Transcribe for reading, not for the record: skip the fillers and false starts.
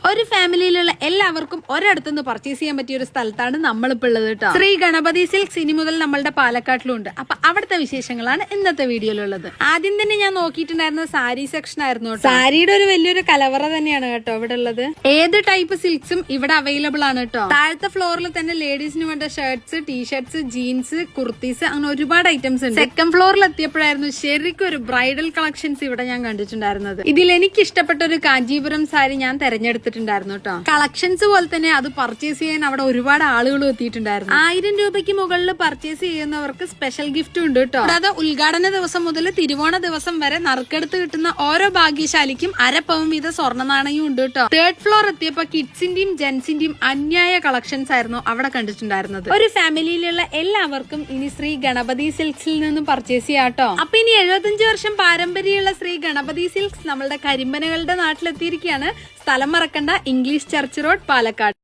ഒരു ഫാമിലിയിലുള്ള എല്ലാവർക്കും ഒരിടത്തുനിന്ന് പർച്ചേസ് ചെയ്യാൻ പറ്റിയ ഒരു സ്ഥലത്താണ് നമ്മളിപ്പോ ഉള്ളത് കേട്ടോ. ശ്രീ ഗണപതി സിൽക്സ് ഇനി മുതൽ നമ്മളുടെ പാലക്കാട്ടിലും ഉണ്ട്. അപ്പൊ അവിടുത്തെ വിശേഷങ്ങളാണ് ഇന്നത്തെ വീഡിയോയിലുള്ളത്. ആദ്യം തന്നെ ഞാൻ നോക്കിയിട്ടുണ്ടായിരുന്നത് സാരി സെക്ഷൻ ആയിരുന്നു കേട്ടോ. സാരിയുടെ ഒരു വലിയൊരു കലവറ തന്നെയാണ് കേട്ടോ ഇവിടെ ഉള്ളത്. ഏത് ടൈപ്പ് സിൽക്സും ഇവിടെ അവൈലബിൾ ആണ് കേട്ടോ. താഴത്തെ ഫ്ലോറിൽ തന്നെ ലേഡീസിന് വേണ്ട ഷർട്ട്സ്, ടീഷർട്ട്സ്, ജീൻസ്, കുർത്തീസ് അങ്ങനെ ഒരുപാട് ഐറ്റംസ് ഉണ്ട്. സെക്കൻഡ് ഫ്ലോറിൽ എത്തിയപ്പോഴായിരുന്നു ശരിക്കും ഒരു ബ്രൈഡൽ കളക്ഷൻസ് ഇവിടെ ഞാൻ കണ്ടിട്ടുണ്ടായിരുന്നത്. ഇതിൽ എനിക്ക് ഇഷ്ടപ്പെട്ട ഒരു കാഞ്ചീപുരം സാരി ഞാൻ തെരഞ്ഞെടുത്തിട്ടുണ്ടായിരുന്നു കേട്ടോ. കളക്ഷൻസ് പോലെ തന്നെ അത് പർച്ചേസ് ചെയ്യാൻ അവിടെ ഒരുപാട് ആളുകൾ എത്തിയിട്ടുണ്ടായിരുന്നു. 1000 രൂപയ്ക്ക് മുകളിൽ പർച്ചേസ് ചെയ്യുന്നവർക്ക് സ്പെഷ്യൽ ഗിഫ്റ്റും ഉണ്ട് കേട്ടോ. കൂടാതെ ഉദ്ഘാടന ദിവസം മുതൽ തിരുവോണ ദിവസം വരെ നറുക്കെടുത്ത് കിട്ടുന്ന ഓരോ ഭാഗ്യശാലിക്കും 1/2 പവൻ വീത സ്വർണ്ണ നാണയവും ഉണ്ട് കേട്ടോ. തേർഡ് ഫ്ലോർ എത്തിയപ്പോ കിഡ്സിന്റെയും ജെന്റ്സിന്റെയും അന്യായ കളക്ഷൻസ് ആയിരുന്നു അവിടെ കണ്ടിട്ടുണ്ടായിരുന്നത്. ഒരു ഫാമിലിയിലുള്ള എല്ലാവർക്കും ഇനി ശ്രീ ഗണപതി സിൽക്സിൽ നിന്നും പർച്ചേസ് ചെയ്യാട്ടോ. അപ്പൊ ഇനി 75 വർഷം പാരമ്പര്യമുള്ള ശ്രീ ഗണപതി സിൽക്സ് നമ്മളുടെ കരിമ്പനകളുടെ നാട്ടിലെത്തിയിരിക്കുകയാണ്. സ്ഥലം മറക്കണ്ട, ഇംഗ്ലീഷ് ചർച്ച് റോഡ്, പാലക്കാട്.